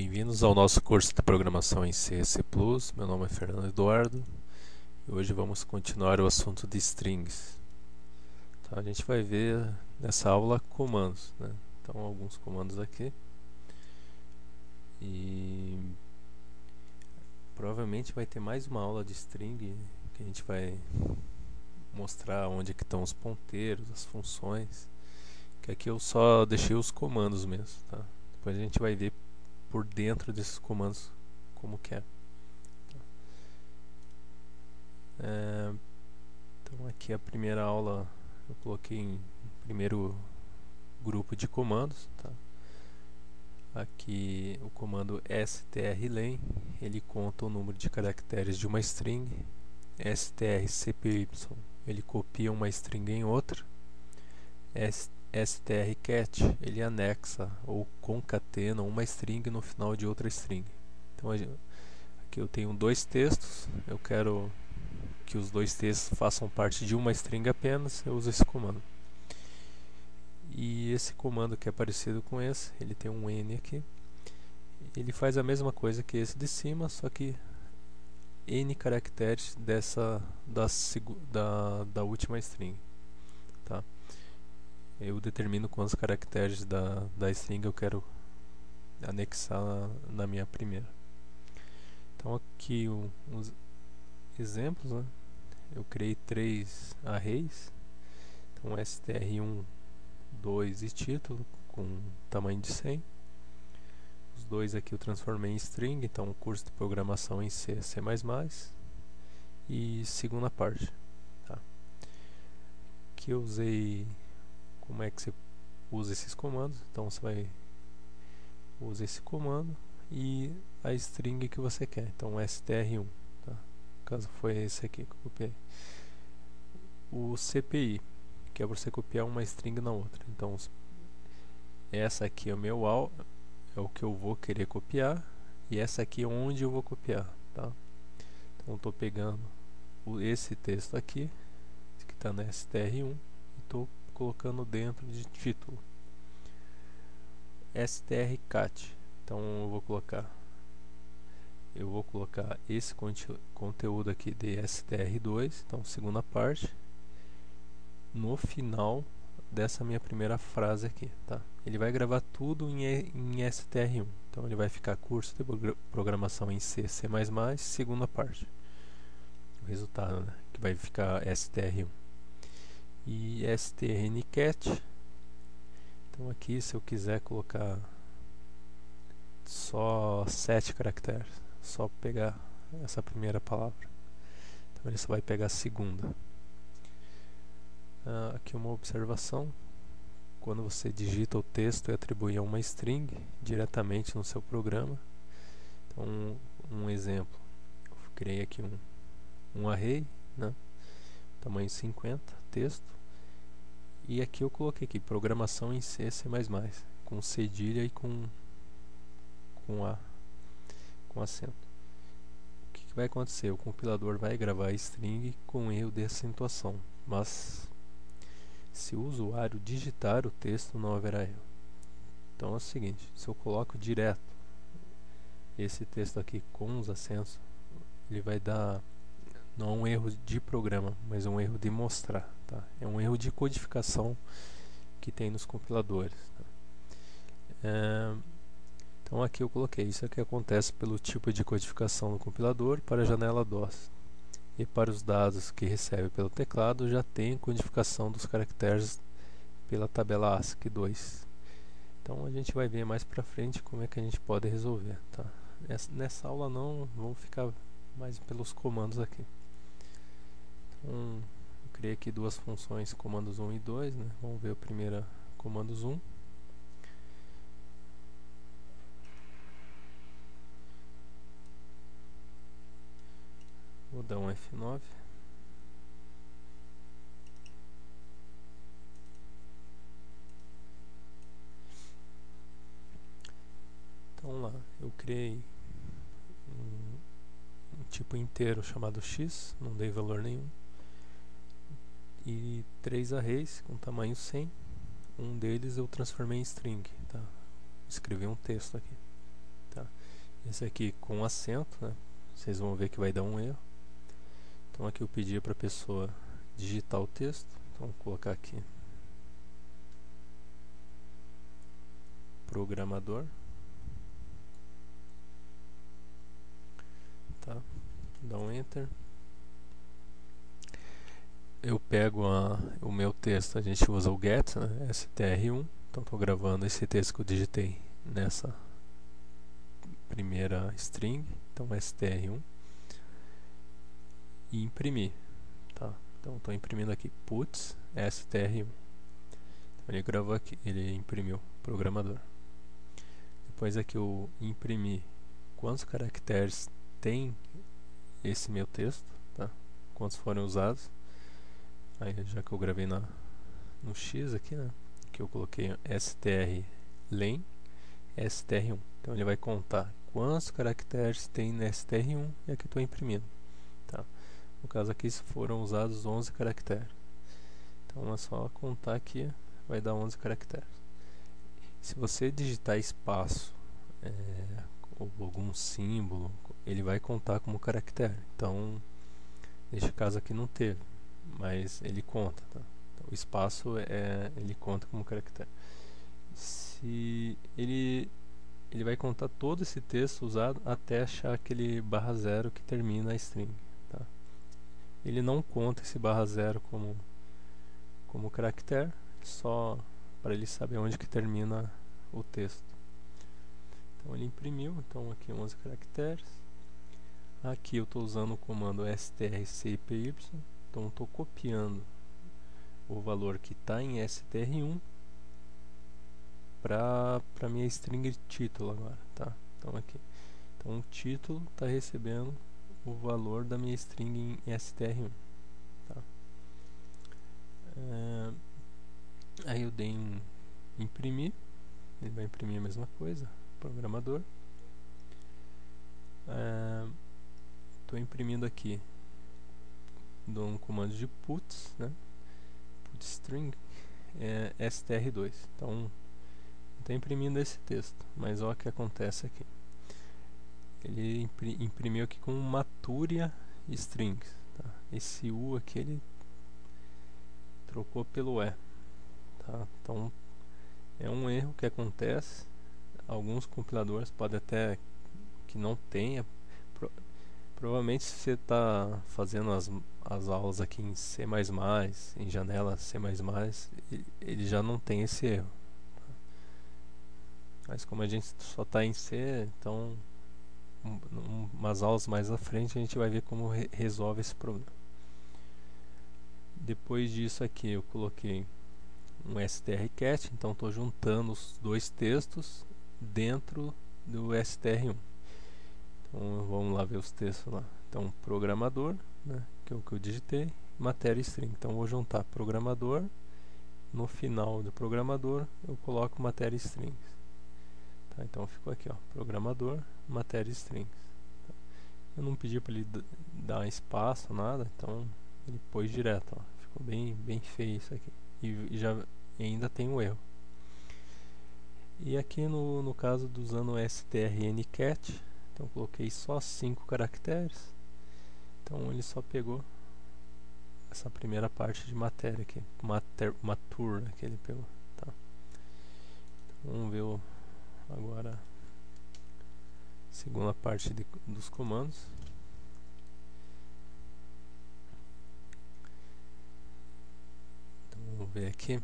Bem-vindos ao nosso curso de programação em C e C++. Meu nome é Fernando Eduardo e hoje vamos continuar o assunto de strings. Então, a gente vai ver nessa aula comandos, né? Então, alguns comandos aqui e provavelmente vai ter mais uma aula de string que a gente vai mostrar onde é que estão os ponteiros, as funções, que aqui eu só deixei os comandos mesmo, tá? Depois a gente vai ver por dentro desses comandos como que é. Então aqui a primeira aula eu coloquei em primeiro grupo de comandos, tá? Aqui o comando strlen, ele conta o número de caracteres de uma string. strcpy, ele copia uma string em outra. strcat, ele anexa ou concatena uma string no final de outra string. Então aqui eu tenho dois textos, eu quero que os dois textos façam parte de uma string apenas, eu uso esse comando. E esse comando que é parecido com esse, ele tem um n aqui, ele faz a mesma coisa que esse de cima, só que n caracteres da última string, tá? Eu determino quantos caracteres da string eu quero anexar na minha primeira. Então aqui uns exemplos, né? Eu criei 3 arrays, então str1, 2 e título com tamanho de 100. Os dois aqui eu transformei em string, então curso de programação em C, C++. E segunda parte, tá? Aqui eu usei como é que você usa esses comandos. Então você vai usar esse comando e a string que você quer, então str1, tá? No caso foi esse aqui que eu copiei. O cpi, que é você copiar uma string na outra. Então essa aqui é o que eu vou querer copiar, e essa aqui é onde eu vou copiar, tá? Então estou pegando esse texto aqui que está na str1 e estou colocando dentro de título. strcat, então eu vou colocar esse conteúdo aqui de str2, então segunda parte, no final dessa minha primeira frase aqui, tá? Ele vai gravar tudo em str1, então ele vai ficar curso de programação em C, C++, segunda parte, o resultado, né? Que vai ficar str1. E strncat, então aqui se eu quiser colocar só 7 caracteres, só pegar essa primeira palavra, então ele só vai pegar a segunda. Aqui uma observação: quando você digita o texto e atribui a uma string diretamente no seu programa, então um exemplo, eu criei aqui um array, né, tamanho 50, texto, e aqui eu coloquei aqui programação em C, C++, com cedilha e com acento. O que vai acontecer? O compilador vai gravar a string com erro de acentuação, mas se o usuário digitar o texto não haverá erro. Então é o seguinte: se eu coloco direto esse texto aqui com os acentos, ele vai dar não um erro de programa, mas um erro de mostrar, tá? É um erro de codificação que tem nos compiladores, tá? Então aqui eu coloquei, isso aqui acontece pelo tipo de codificação do compilador para a janela DOS. E para os dados que recebe pelo teclado, já tem codificação dos caracteres pela tabela ASCII 2. Então a gente vai ver mais pra frente como é que a gente pode resolver, tá? Nessa aula não, vamos ficar mais pelos comandos aqui. Então eu criei aqui duas funções, comandos 1 e 2, né? Vamos ver a primeira, comandos 1. Vou dar um F9. Então lá, eu criei um tipo inteiro chamado x, não dei valor nenhum, e 3 arrays com tamanho 100. Um deles eu transformei em string, tá? Escrevi um texto aqui. tá? Esse aqui com acento, né? Vocês vão ver que vai dar um erro. Então aqui eu pedi para a pessoa digitar o texto. Então vou colocar aqui programador, tá? Dá um enter. Eu pego o meu texto, a gente usa o get, né? str1. Então estou gravando esse texto que eu digitei nessa primeira string, então str1, e imprimir, tá? Então estou imprimindo aqui puts str1. Então ele gravou aqui, ele imprimiu programador. Depois aqui eu imprimi quantos caracteres tem esse meu texto, tá? Quantos foram usados. Aí já que eu gravei no X aqui, né? Que eu coloquei strlen str1. Então ele vai contar quantos caracteres tem na str1 e aqui estou imprimindo, tá? No caso aqui foram usados 11 caracteres. Então é só contar aqui, vai dar 11 caracteres. Se você digitar espaço ou algum símbolo, ele vai contar como caractere. Então, neste caso aqui não teve, mas ele conta, tá? Então, o espaço ele conta como caractere. Se ele vai contar todo esse texto usado até achar aquele /0 que termina a string, tá? Ele não conta esse /0 como caractere, só para ele saber onde que termina o texto. Então ele imprimiu, então aqui 11 caracteres. Aqui eu estou usando o comando strcpy, então estou copiando o valor que está em str1 para minha string título agora, tá? Então aqui, então o título está recebendo o valor da minha string em str1, tá? Aí eu dei um imprimir, ele vai imprimir a mesma coisa, programador. Estou imprimindo aqui, dou um comando de puts, né? Put string str2. Então está imprimindo esse texto, mas olha o que acontece aqui. Ele imprimiu aqui com Maturia strings, tá? Esse U aqui ele trocou pelo E, tá? Então é um erro que acontece. Alguns compiladores podem até que não tenha. Provavelmente se você está fazendo as aulas aqui em C++, em janela C++, ele já não tem esse erro, tá? Mas como a gente só está em C, então umas aulas mais à frente a gente vai ver como resolve esse problema. Depois disso aqui eu coloquei um strcat, então estou juntando os dois textos dentro do str1. Então vamos lá ver os textos lá. Então programador, né, que é o que eu digitei, matéria string. Então vou juntar programador, no final do programador eu coloco matéria strings, tá? Então ficou aqui, ó, programador, matéria strings, tá? Eu não pedi para ele dar espaço, nada, então ele pôs direto, ó. Ficou bem feio isso aqui. E ainda tem um erro. E aqui no caso usando o strncat, então coloquei só 5 caracteres. Então ele só pegou essa primeira parte de matéria aqui, matur, que ele pegou, tá? Então, vamos ver agora a segunda parte dos comandos. Então vamos ver aqui.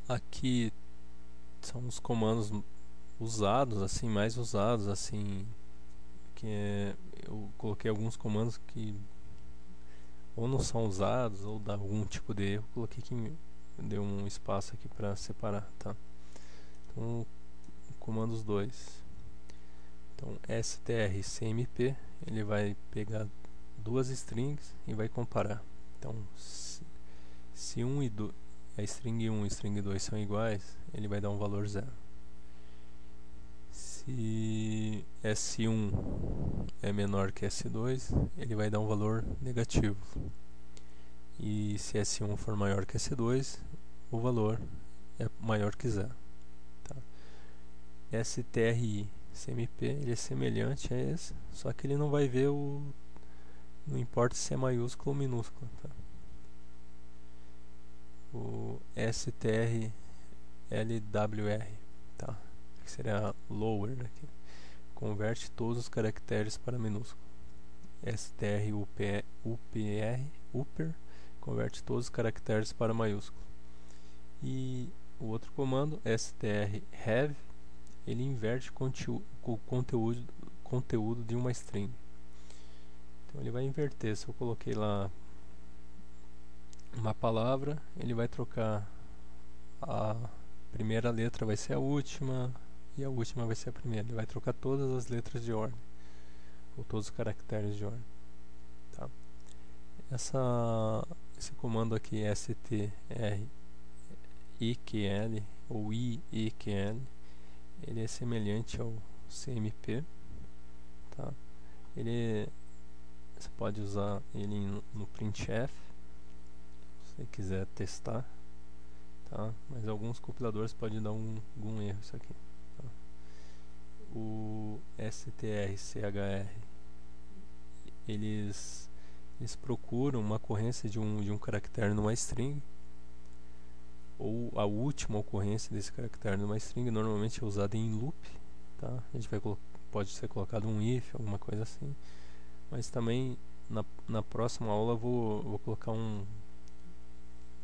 Aqui são os comandos usados, assim, mais usados, assim, eu coloquei alguns comandos que ou não são usados ou dá algum tipo de erro. Coloquei que deu um espaço aqui para separar, tá? Então, comandos 2. Então, strcmp, ele vai pegar duas strings e vai comparar. Então, se a string 1 e string 2 são iguais, ele vai dar um valor 0. Se S1 é menor que S2, ele vai dar um valor negativo. E se S1 for maior que S2, o valor é maior que 0. STRI, CMP, ele é semelhante a esse, só que ele não vai ver não importa se é maiúsculo ou minúsculo, tá? O STRLWR, tá? Que seria lower aqui. Converte todos os caracteres para minúsculo. STRUPR, upper, converte todos os caracteres para maiúsculo. E o outro comando, strHave, ele inverte o conteúdo de uma string. Então ele vai inverter. Se eu coloquei lá uma palavra, ele vai trocar a primeira letra vai ser a última e a última vai ser a primeira. Ele vai trocar todas as letras de ordem, ou todos os caracteres de ordem, tá? Esse comando aqui, strIQL ou IEQL, ele é semelhante ao CMP, tá? Você pode usar ele no printf, se você quiser testar, tá? Mas alguns compiladores podem dar algum erro isso aqui, tá? O strchr, eles procuram uma ocorrência de um caractere numa string, ou a última ocorrência desse caractere numa string. Normalmente é usada em loop, tá? A gente pode ser colocado um if, alguma coisa assim, mas também na próxima aula eu vou colocar um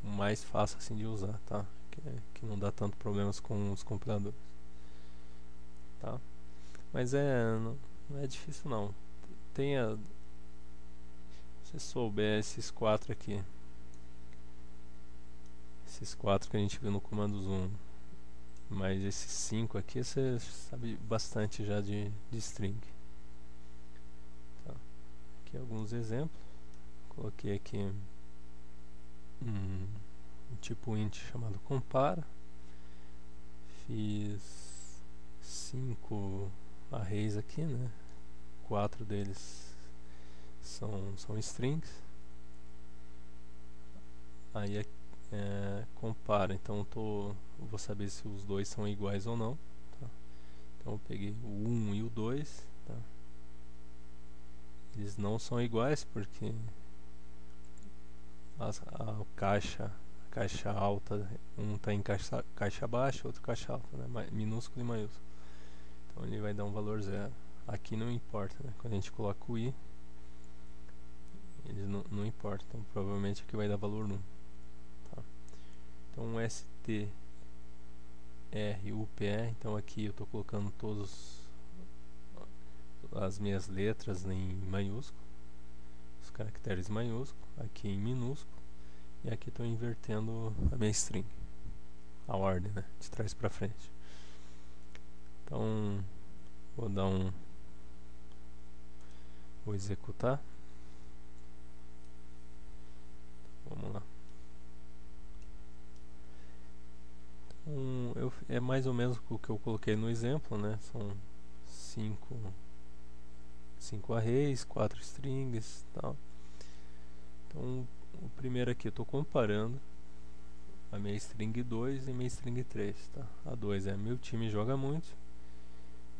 mais fácil assim de usar, tá? Que não dá tanto problemas com os compiladores, tá? Mas não é difícil não. Se você souber esses quatro aqui, esses quatro que a gente viu no comando zoom, mas esses 5 aqui você sabe bastante já de string, tá? Aqui alguns exemplos. Coloquei aqui um tipo int chamado compara. Fiz 5 arrays aqui, né? 4 deles são strings. Aí compara, então vou saber se os dois são iguais ou não, tá? Então eu peguei o 1 e o 2, tá? Eles não são iguais porque a caixa alta, um está em caixa baixa, outro caixa alta, né? Minúsculo e maiúsculo. Então ele vai dar um valor 0. Aqui não importa, né? Quando a gente coloca o i, eles não importam. Então provavelmente aqui vai dar valor 1. Tá? Então strupr, então aqui eu estou colocando todas as minhas letras em maiúsculo, os caracteres maiúsculos, aqui em minúsculo, e aqui estou invertendo a minha string, a ordem, né? De trás para frente. Então vou executar. Vamos lá. Então, é mais ou menos o que eu coloquei no exemplo, né? São 5 arrays, 4 strings, tal. Então o primeiro aqui eu estou comparando a minha string 2 e minha string 3, tá? A 2 é meu time joga muito,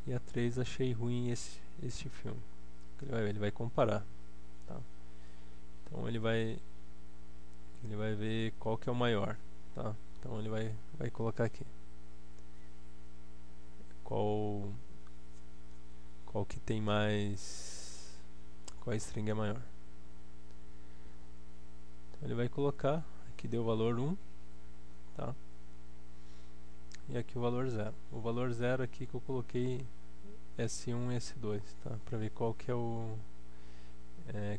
e a 3 achei ruim este filme. Ele vai comparar, tá? Então ele vai ver qual que é o maior, tá? Então ele vai colocar aqui qual que tem mais, qual string é maior. Então ele vai colocar, aqui deu o valor 1, tá? E aqui o valor 0. O valor 0 aqui que eu coloquei S1 e S2, tá? Para ver qual que é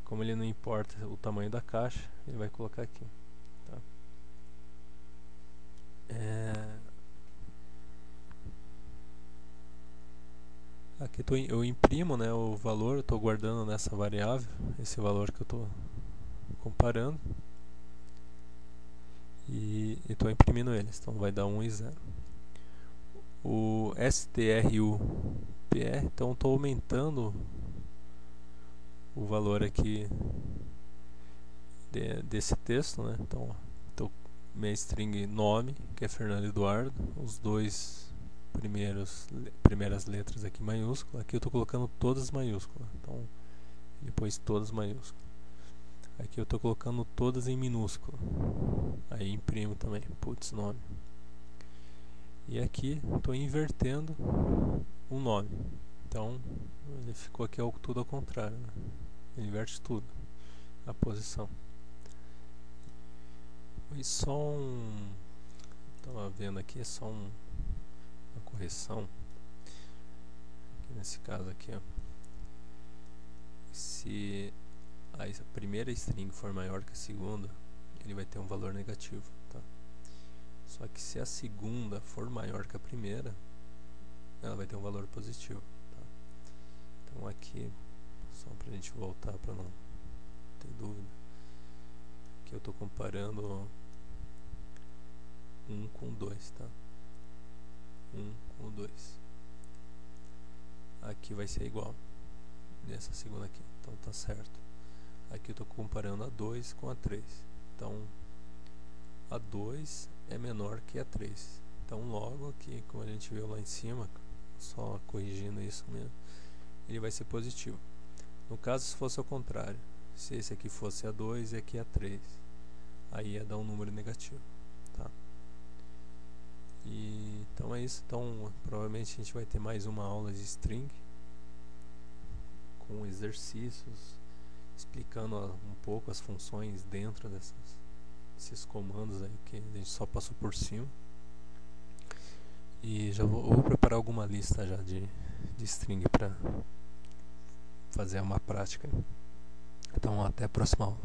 como ele não importa o tamanho da caixa, ele vai colocar aqui, tá? Aqui eu imprimo, né, o valor, eu estou guardando nessa variável esse valor que eu estou comparando, e estou imprimindo eles, então vai dar 1 e 0. O strupr, então estou aumentando o valor aqui desse texto, né? Então minha string nome, que é Fernando Eduardo, os dois primeiras letras aqui maiúsculas. Aqui eu estou colocando todas maiúsculas, então ele pôs todas maiúsculas. Aqui eu estou colocando todas em minúscula, aí imprimo também, putz, nome. E aqui estou invertendo o nome, então ele ficou aqui tudo ao contrário, né? Ele inverte tudo, a posição. E só estava vendo aqui, é só uma correção, aqui nesse caso aqui, ó. Se a primeira string for maior que a segunda, ele vai ter um valor negativo, tá? Só que se a segunda for maior que a primeira, ela vai ter um valor positivo, tá? Então aqui, só para a gente voltar para não ter dúvida, aqui eu estou comparando 1 com 2, tá? 1 com 2. Aqui vai ser igual nessa segunda aqui, então tá certo. Aqui eu estou comparando a 2 com a 3, então a 2 é menor que a 3, então logo aqui, como a gente viu lá em cima, só corrigindo isso mesmo, ele vai ser positivo. No caso, se fosse ao contrário, se esse aqui fosse a 2 e aqui a 3, aí ia dar um número negativo, tá? E então é isso. Então provavelmente a gente vai ter mais uma aula de string com exercícios explicando um pouco as funções dentro desses comandos aí que a gente só passou por cima. E já vou preparar alguma lista já de string para fazer uma prática. Então até a próxima aula.